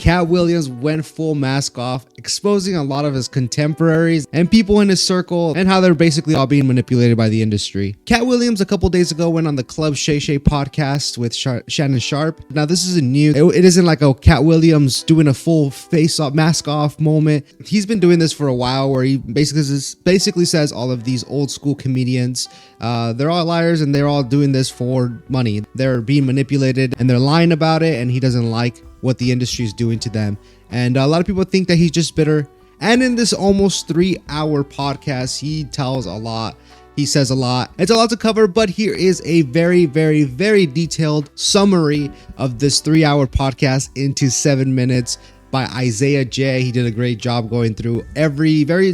Katt Williams went full mask off, exposing a lot of his contemporaries and people in his circle and how they're basically all being manipulated by the industry. Katt Williams a couple days ago went on the Club Shay Shay Podcast with Shannon Sharpe. Now this isn't new. It isn't like a Katt Williams doing a full face-off, mask-off moment. He's been doing this for a while where he basically says all of these old school comedians, they're all liars and they're all doing this for money. They're being manipulated and they're lying about it, and he doesn't like what the industry is doing to them. And a lot of people think that he's just bitter. And in this almost 3-hour podcast, he tells a lot. He says a lot. It's a lot to cover, but here is a very, very, very detailed summary of this 3-hour podcast into 7 minutes by Isaiah J. He did a great job going through every very,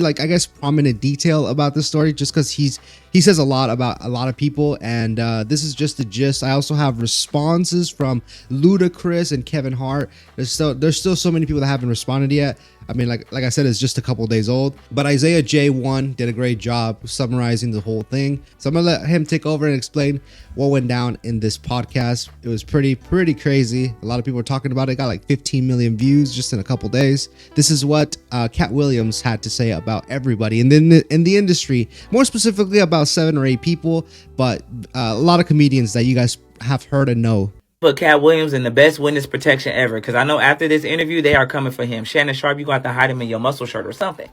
prominent detail about the story, just because he says a lot about a lot of people. And this is just the gist. I also have responses from Ludacris and Kevin Hart. There's still so many people that haven't responded yet. I mean, like I said, it's just a couple days old, but Isaiah J1 did a great job summarizing the whole thing. So I'm gonna let him take over and explain what went down in this podcast. It was pretty crazy. A lot of people were talking about it. Got like 15 million views just in a couple days. This is what Katt Williams had to say about everybody and then in the industry, more specifically about 7 or 8 people, but a lot of comedians that you guys have heard and know. Put Katt Williams in the best witness protection ever, because I know after this interview they are coming for him. Shannon Sharpe, you got to hide him in your muscle shirt or something.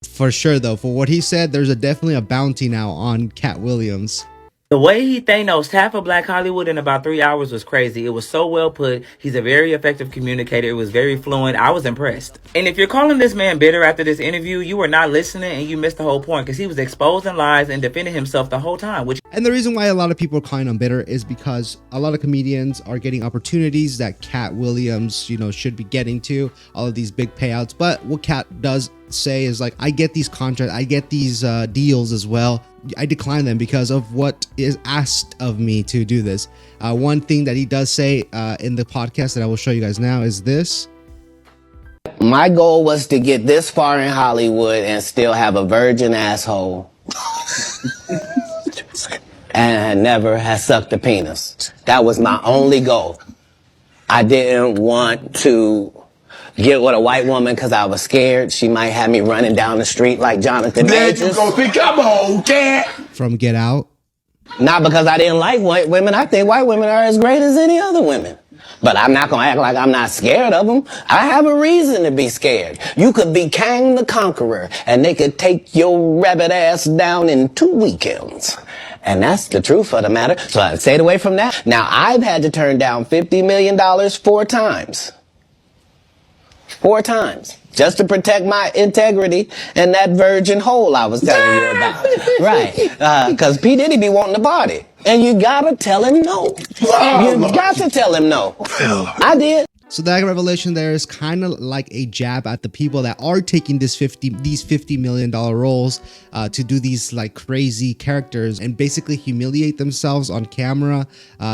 For sure, though, for what he said, there's definitely a bounty now on Katt Williams. The way he Thanos half of Black Hollywood in about 3 hours was crazy. It was so well put. He's a very effective communicator. It was very fluent. I was impressed. And if you're calling this man bitter after this interview, you were not listening and you missed the whole point, because he was exposing lies and defending himself the whole time. And the reason why a lot of people are calling him bitter is because a lot of comedians are getting opportunities that Katt Williams, should be getting to, all of these big payouts. But what Katt does say is like, I get these contracts, I get these deals as well. I decline them because of what is asked of me to do this. One thing that he does say in the podcast that I will show you guys now is this. My goal was to get this far in Hollywood and still have a virgin asshole. And never has sucked a penis. That was my only goal. I didn't want to get with a white woman because I was scared she might have me running down the street like Jonathan Majors. There you go, think I'm old, Cat. From Get Out. Not because I didn't like white women. I think white women are as great as any other women. But I'm not going to act like I'm not scared of them. I have a reason to be scared. You could be Kang the Conqueror, and they could take your rabbit ass down in 2 weekends. And that's the truth of the matter. So I stayed away from that. Now, I've had to turn down $50 million 4 times. 4 times. Just to protect my integrity and that virgin hole I was telling you about. Right. Because P. Diddy be wanting the body. And you gotta tell him no. You got to tell him no. I did. So that revelation there is kind of like a jab at the people that are taking these $50 million roles to do these like crazy characters and basically humiliate themselves on camera.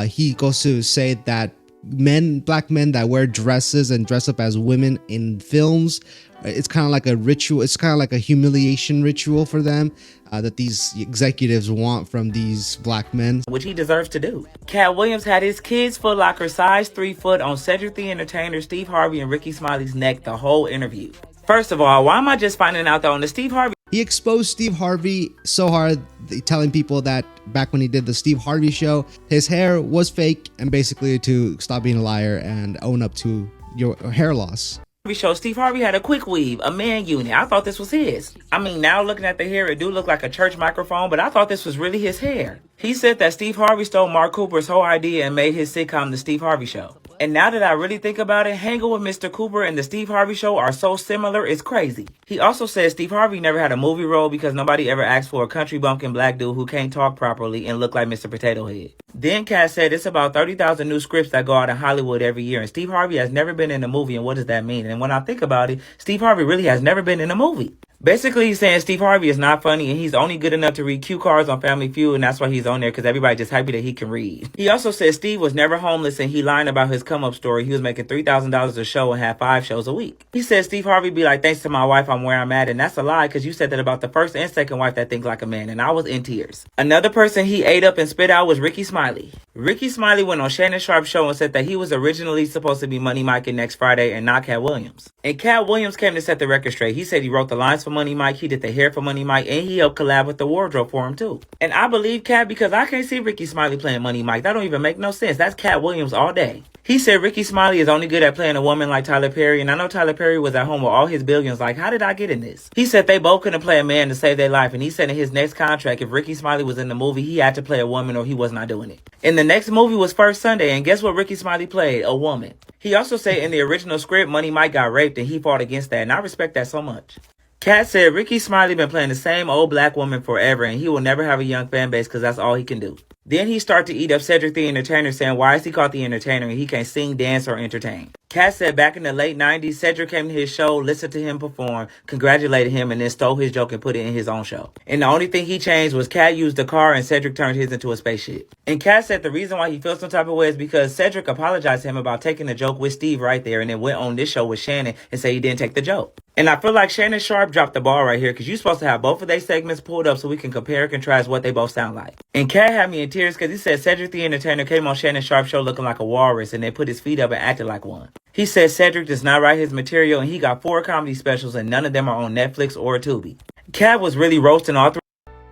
He goes to say that black men that wear dresses and dress up as women in films, it's kind of like a ritual. It's kind of like a humiliation ritual for them that these executives want from these black men, which he deserves to do. Katt Williams had his kids' Foot Locker size 3 foot on Cedric the Entertainer, Steve Harvey, and Ricky Smiley's neck the whole interview. First of all, why am I just finding out that on the Steve Harvey? He exposed Steve Harvey so hard, telling people that back when he did the Steve Harvey show, his hair was fake, and basically to stop being a liar and own up to your hair loss. Show Steve Harvey had a quick weave, a man unit. I thought this was his. I mean, now looking at the hair, it do look like a church microphone, but I thought this was really his hair. He said that Steve Harvey stole Mark Cooper's whole idea and made his sitcom The Steve Harvey Show. And now that I really think about it, hanging with Mr. Cooper and The Steve Harvey Show are so similar, it's crazy. He also said Steve Harvey never had a movie role because nobody ever asked for a country bumpkin black dude who can't talk properly and look like Mr. Potato Head. Then Katt said it's about 30,000 new scripts that go out in Hollywood every year, and Steve Harvey has never been in a movie, and what does that mean? And when I think about it, Steve Harvey really has never been in a movie. Basically, he's saying Steve Harvey is not funny and he's only good enough to read cue cards on Family Feud, and that's why he's on there, because everybody's just happy that he can read. He also said Steve was never homeless and he lying about his come-up story. He was making $3,000 a show and had 5 shows a week. He said Steve Harvey be like, thanks to my wife, I'm where I'm at, and that's a lie, because you said that about the first and second wife that thinks like a man, and I was in tears. Another person he ate up and spit out was Ricky Smiley. Ricky Smiley went on Shannon Sharpe's show and said that he was originally supposed to be Money Mike next Friday and not Katt Williams. And Katt Williams came to set the record straight. He said he wrote the lines for Money Mike, he did the hair for Money Mike, and he helped collab with the wardrobe for him too. And I believe Katt, because I can't see Ricky Smiley playing Money Mike. That don't even make no sense. That's Katt Williams all day. He said Ricky Smiley is only good at playing a woman like Tyler Perry, and I know Tyler Perry was at home with all his billions. Like, how did I get in this? He said they both couldn't play a man to save their life, and he said in his next contract, if Ricky Smiley was in the movie, he had to play a woman or he was not doing it. And the next movie was First Sunday, and guess what Ricky Smiley played? A woman. He also said in the original script, Money Mike got raped, and he fought against that, and I respect that so much. Katt said Ricky Smiley been playing the same old black woman forever, and he will never have a young fan base because that's all he can do. Then he started to eat up Cedric the Entertainer, saying why is he called the Entertainer and he can't sing, dance, or entertain. Katt said back in the late 90s, Cedric came to his show, listened to him perform, congratulated him, and then stole his joke and put it in his own show. And the only thing he changed was Katt used the car and Cedric turned his into a spaceship. And Katt said the reason why he feels some type of way is because Cedric apologized to him about taking the joke with Steve right there and then went on this show with Shannon and said he didn't take the joke. And I feel like Shannon Sharpe dropped the ball right here, because you're supposed to have both of their segments pulled up so we can compare and contrast what they both sound like. And Katt had me in tears because he said Cedric the Entertainer came on Shannon Sharpe's show looking like a walrus and then put his feet up and acted like one. He said Cedric does not write his material and he got 4 comedy specials and none of them are on Netflix or Tubi. Katt was really roasting all 3.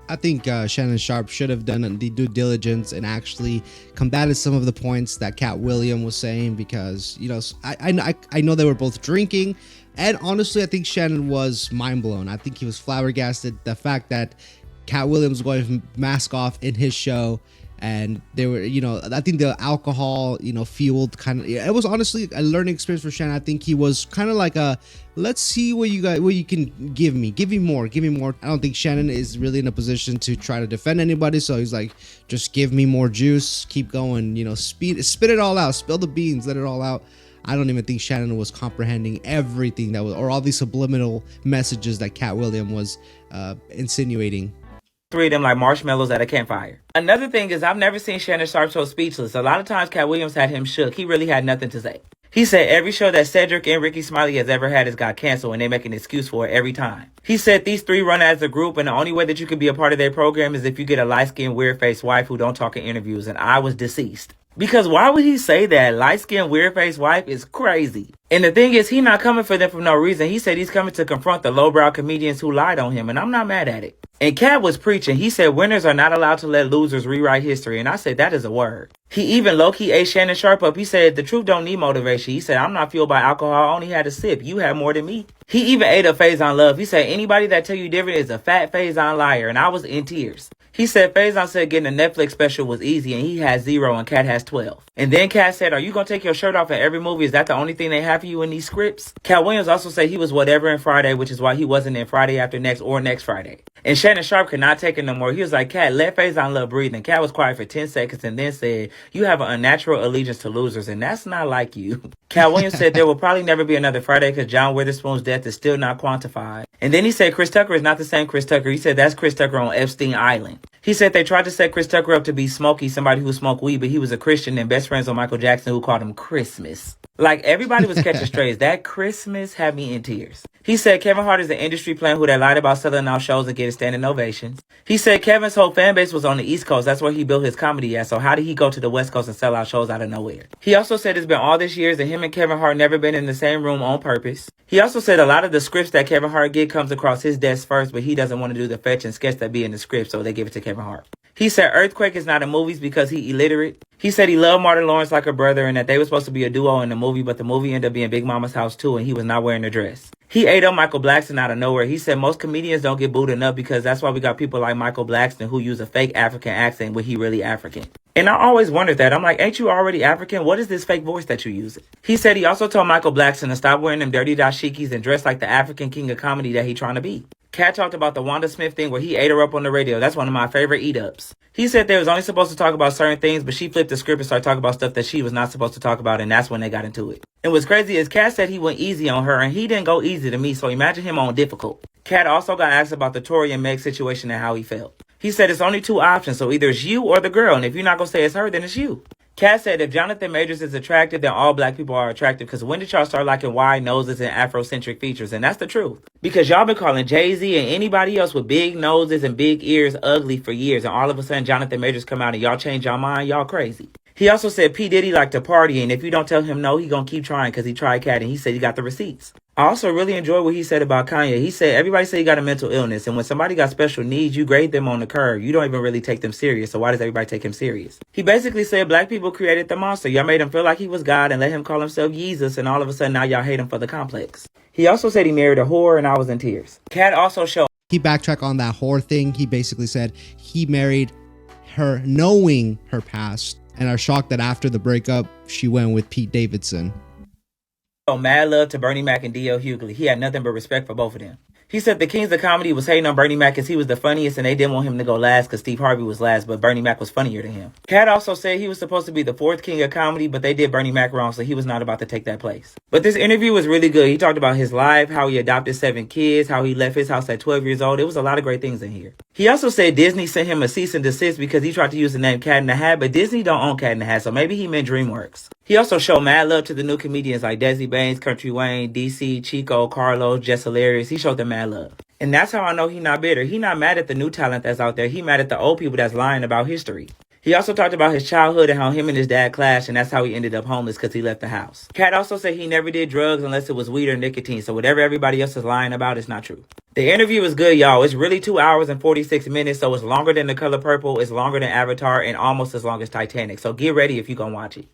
I think Shannon Sharpe should have done the due diligence and actually combated some of the points that Katt Williams was saying, because, you know, I know they were both drinking, and honestly, I think Shannon was mind blown. I think he was flabbergasted the fact that Katt Williams was going mask off in his show. And they were, you know, I think the alcohol, you know, fueled kind of, it was honestly a learning experience for Shannon. I think he was kind of like a, let's see what you can give me more. I don't think Shannon is really in a position to try to defend anybody. So he's like, just give me more juice, keep going, you know, spit it all out, spill the beans, let it all out. I don't even think Shannon was comprehending everything that was, or all these subliminal messages that Katt Williams was insinuating. 3 of them like marshmallows at a campfire. Another thing is I've never seen Shannon Sharpe so speechless. A lot of times Katt Williams had him shook. He really had nothing to say. He said every show that Cedric and Ricky Smiley has ever had has got canceled and they make an excuse for it every time. He said these 3 run as a group and the only way that you can be a part of their program is if you get a light-skinned, weird-faced wife who don't talk in interviews, and I was deceased. Because why would he say that? Light-skinned, weird-faced wife is crazy. And the thing is, he not coming for them for no reason. He said he's coming to confront the lowbrow comedians who lied on him, and I'm not mad at it. And Katt was preaching. He said winners are not allowed to let losers rewrite history, and I said that is a word. He even low-key ate Shannon Sharpe up. He said the truth don't need motivation. He said I'm not fueled by alcohol. I only had a sip. You had more than me. He even ate up Faison Love. He said anybody that tell you different is a fat Faison liar, and I was in tears. He said Faison said getting a Netflix special was easy and he has 0 and Katt has 12. And then Katt said, are you going to take your shirt off in every movie? Is that the only thing they have for you in these scripts? Katt Williams also said he was whatever in Friday, which is why he wasn't in Friday After Next or Next Friday. And Shannon Sharpe could not take it no more. He was like, Katt, let Faison Love breathe. And Katt was quiet for 10 seconds and then said, you have an unnatural allegiance to losers and that's not like you. Katt Williams said there will probably never be another Friday because John Witherspoon's death is still not quantified. And then he said Chris Tucker is not the same Chris Tucker. He said that's Chris Tucker on Epstein Island. He said they tried to set Chris Tucker up to be Smokey, somebody who smoked weed, but he was a Christian and best friends with Michael Jackson who called him Christmas. Like, everybody was catching strays. That Christmas had me in tears. He said Kevin Hart is an industry plant who they lied about selling out shows and getting standing ovations. He said Kevin's whole fan base was on the East Coast. That's where he built his comedy at. So how did he go to the West Coast and sell out shows out of nowhere? He also said it's been all this years and him and Kevin Hart never been in the same room on purpose. He also said a lot of the scripts that Kevin Hart get comes across his desk first, but he doesn't want to do the fetch and sketch that be in the script, so they give it to Kevin Hart. He said Earthquake is not in movies because he illiterate. He said he loved Martin Lawrence like a brother and that they were supposed to be a duo in the movie, but the movie ended up being Big Mama's House too, and he was not wearing a dress. He ate up Michael Blackson out of nowhere. He said most comedians don't get booed enough because that's why we got people like Michael Blackson who use a fake African accent when he really African. And I always wondered that. I'm like, ain't you already African? What is this fake voice that you use? He said he also told Michael Blackson to stop wearing them dirty dashikis and dress like the African king of comedy that he trying to be. Katt talked about the Wanda Smith thing where he ate her up on the radio. That's one of my favorite eat-ups. He said they was only supposed to talk about certain things, but she flipped the script and started talking about stuff that she was not supposed to talk about, and that's when they got into it. And what's crazy is Katt said he went easy on her, and he didn't go easy to me, so imagine him on difficult. Katt also got asked about the Tory and Meg situation and how he felt. He said it's only two options, so either it's you or the girl, and if you're not going to say it's her, then it's you. Katt said if Jonathan Majors is attractive, then all black people are attractive, because when did y'all start liking wide noses and Afrocentric features? And that's the truth. Because y'all been calling Jay-Z and anybody else with big noses and big ears ugly for years, and all of a sudden Jonathan Majors come out and y'all change y'all mind, y'all crazy. He also said P. Diddy liked to party, and if you don't tell him no, he gonna keep trying because he tried Katt, and he said he got the receipts. I also really enjoyed what he said about Kanye. He said, everybody say he got a mental illness, and when somebody got special needs, you grade them on the curve. You don't even really take them serious, so why does everybody take him serious? He basically said black people created the monster. Y'all made him feel like he was God and let him call himself Jesus, and all of a sudden now y'all hate him for the complex. He also said he married a whore, and I was in tears. Katt also showed... He backtracked on that whore thing. He basically said he married her knowing her past, and are shocked that after the breakup, she went with Pete Davidson. Mad love to Bernie Mac and D.L. Hughley. He had nothing but respect for both of them. He said the kings of comedy was hating on Bernie Mac because he was the funniest and they didn't want him to go last because Steve Harvey was last, but Bernie Mac was funnier than him. Katt also said he was supposed to be the fourth king of comedy, but they did Bernie Mac wrong, so he was not about to take that place. But this interview was really good. He talked about his life, how he adopted 7 kids, how he left his house at 12 years old. It was a lot of great things in here. He also said Disney sent him a cease and desist because he tried to use the name Cat in the Hat, but Disney don't own Cat in the Hat, so maybe he meant DreamWorks. He also showed mad love to the new comedians like Desi Baines, Country Wayne, DC, Chico, Carlos, Jess Hilarious. He showed them mad love. And that's how I know he not bitter. He not mad at the new talent that's out there. He mad at the old people that's lying about history. He also talked about his childhood and how him and his dad clashed, and that's how he ended up homeless because he left the house. Katt also said he never did drugs unless it was weed or nicotine, so whatever everybody else is lying about is not true. The interview was good, y'all. It's really 2 hours and 46 minutes, so it's longer than The Color Purple, it's longer than Avatar, and almost as long as Titanic. So get ready if you're going to watch it.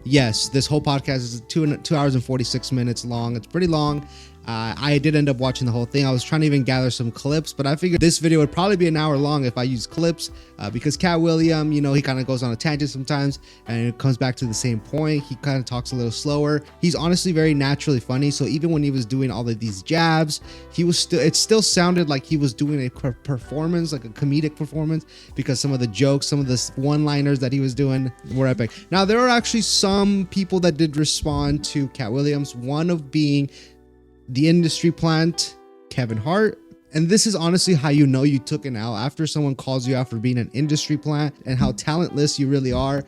Yes, this whole podcast is 2 hours and 46 minutes long. It's pretty long. I did end up watching the whole thing. I was trying to even gather some clips, but I figured this video would probably be an hour long if I use clips because Katt Williams, you know, he kind of goes on a tangent sometimes and it comes back to the same point. He kind of talks a little slower. He's honestly very naturally funny. So even when he was doing all of these jabs, it still sounded like he was doing a performance, like a comedic performance, because some of the jokes, some of the one-liners that he was doing were epic. Now, there are actually some people that did respond to Katt Williams, one of being the industry plant, Kevin Hart. And this is honestly how you know you took an L after someone calls you out for being an industry plant and how talentless you really are.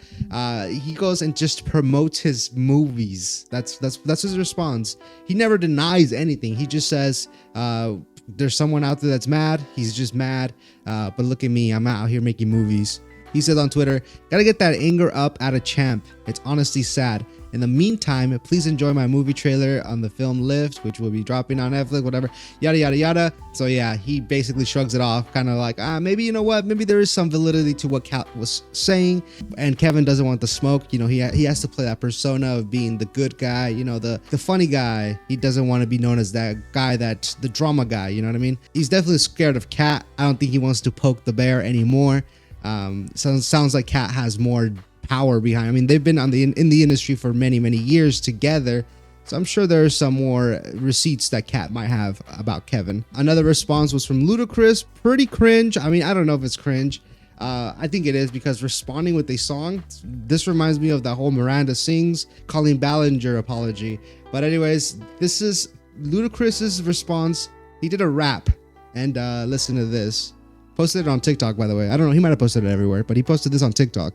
He goes and just promotes his movies. That's his response. He never denies anything. He just says, there's someone out there that's mad. He's just mad. But look at me. I'm out here making movies. He says on Twitter, gotta get that anger up at a champ. It's honestly sad. In the meantime, please enjoy my movie trailer on the film Lift, which will be dropping on Netflix, whatever, yada, yada, yada. So yeah, he basically shrugs it off, kind of like, maybe, you know what, maybe there is some validity to what Katt was saying. And Kevin doesn't want the smoke. You know, he has to play that persona of being the good guy, you know, the funny guy. He doesn't want to be known as that guy, that's the drama guy, you know what I mean? He's definitely scared of Katt. I don't think he wants to poke the bear anymore. Sounds like Katt has more power behind. I mean, they've been in the industry for many years together, so I'm sure there are some more receipts that Katt might have about Kevin. Another response was from Ludacris. Pretty cringe. I mean, I don't know if it's cringe. I think it is, because responding with a song, this reminds me of that whole Miranda Sings Colleen Ballinger apology. But anyways, this is Ludacris's response. He did a rap, and listen to this. Posted it on TikTok, by the way. I don't know, he might have posted it everywhere, but he posted this on TikTok.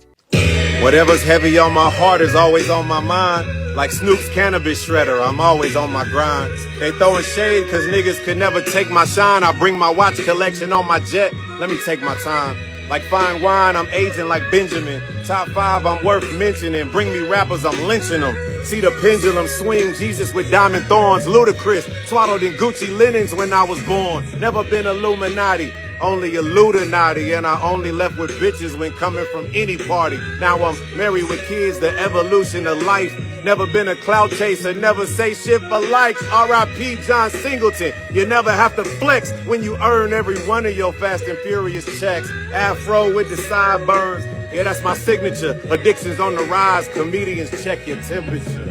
Whatever's heavy on my heart is always on my mind. Like Snoop's cannabis shredder, I'm always on my grind. They throwing shade cause niggas could never take my shine. I bring my watch collection on my jet, let me take my time. Like fine wine, I'm aging like Benjamin. Top 5, I'm worth mentioning. Bring me rappers, I'm lynching them. See the pendulum swing, Jesus with diamond thorns. Ludacris, swaddled in Gucci linens when I was born. Never been Illuminati, only Illuminati. And I only left with bitches when coming from any party. Now I'm married with kids, the evolution of life. Never been a clout chaser, never say shit for likes. R.I.P. John Singleton. You never have to flex when you earn every one of your Fast and Furious checks. Afro with the sideburns, yeah, that's my signature. Addictions on the rise, comedians check your temperature.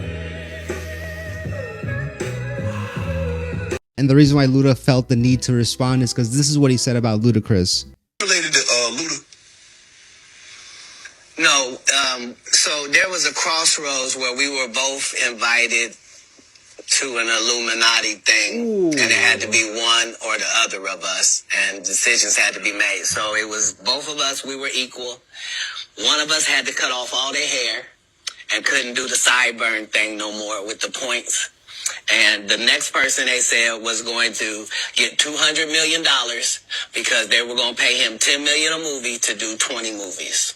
And the reason why Luda felt the need to respond is because this is what he said about Ludacris. Related to Luda? No, so there was a crossroads where we were both invited to an Illuminati thing, and it had to be one or the other of us, and decisions had to be made. So it was both of us, we were equal. One of us had to cut off all their hair and couldn't do the sideburn thing no more with the points. And the next person, they said, was going to get $200 million because they were going to pay him $10 million a movie to do 20 movies.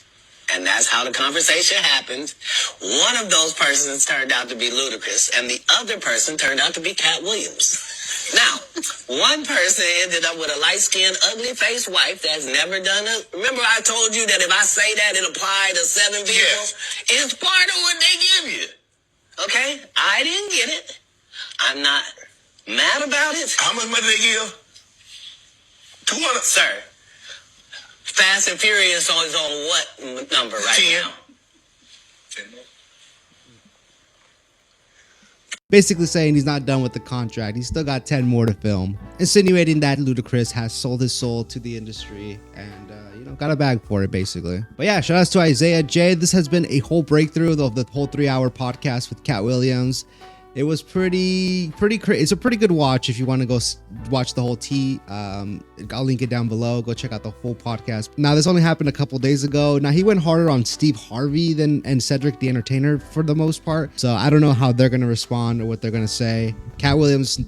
And that's how the conversation happened. One of those persons turned out to be Ludacris, and the other person turned out to be Katt Williams. Now, one person ended up with a light-skinned, ugly-faced wife that's never done it. Remember I told you that if I say that, it applied to 7 people? Yes. It's part of what they give you. Okay? I didn't get it. I'm not mad about it. How much money they give? 200. Sir, Fast and Furious is on what number right 10. now? Basically saying he's not done with the contract. He's still got 10 more to film. Insinuating that Ludacris has sold his soul to the industry and, got a bag for it, basically. But yeah, shout outs to Isaiah J. This has been a whole breakthrough of the whole 3-hour podcast with Katt Williams. It was pretty it's a pretty good watch if you want to go watch the whole T. I'll link it down below. Go check out the full podcast. Now, this only happened a couple days ago. Now, he went harder on Steve Harvey and Cedric the Entertainer for the most part. So I don't know how they're going to respond or what they're going to say. Katt Williams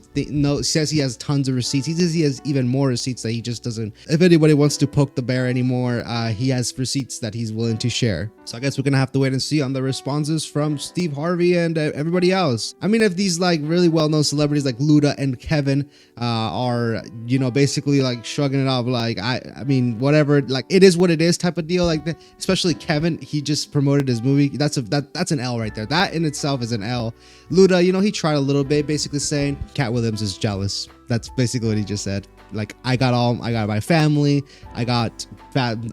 says he has tons of receipts. He says he has even more receipts that he just doesn't. If anybody wants to poke the bear anymore, he has receipts that he's willing to share. So I guess we're going to have to wait and see on the responses from Steve Harvey and everybody else. I mean, if these like really well-known celebrities like Luda and Kevin are, basically like shrugging it off, like I mean, whatever, like it is what it is type of deal, like that. Especially Kevin, he just promoted his movie. That's an L right there. That in itself is an L. Luda, he tried a little bit, basically saying Katt Williams is jealous. That's basically what he just said. Like, I got my family, I got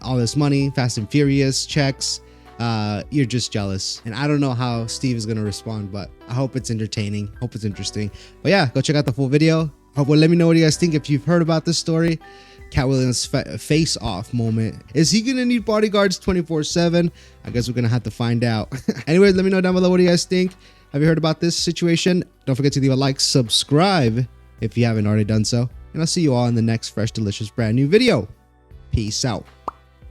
all this money, Fast and Furious checks. You're just jealous. And I don't know how Steve is going to respond, but I hope it's entertaining. Hope it's interesting. But yeah, go check out the full video. Let me know what you guys think if you've heard about this story. Katt Williams' face-off moment. Is he going to need bodyguards 24/7? I guess we're going to have to find out. Anyways, let me know down below what do you guys think. Have you heard about this situation? Don't forget to leave a like, subscribe if you haven't already done so. And I'll see you all in the next fresh, delicious, brand new video. Peace out.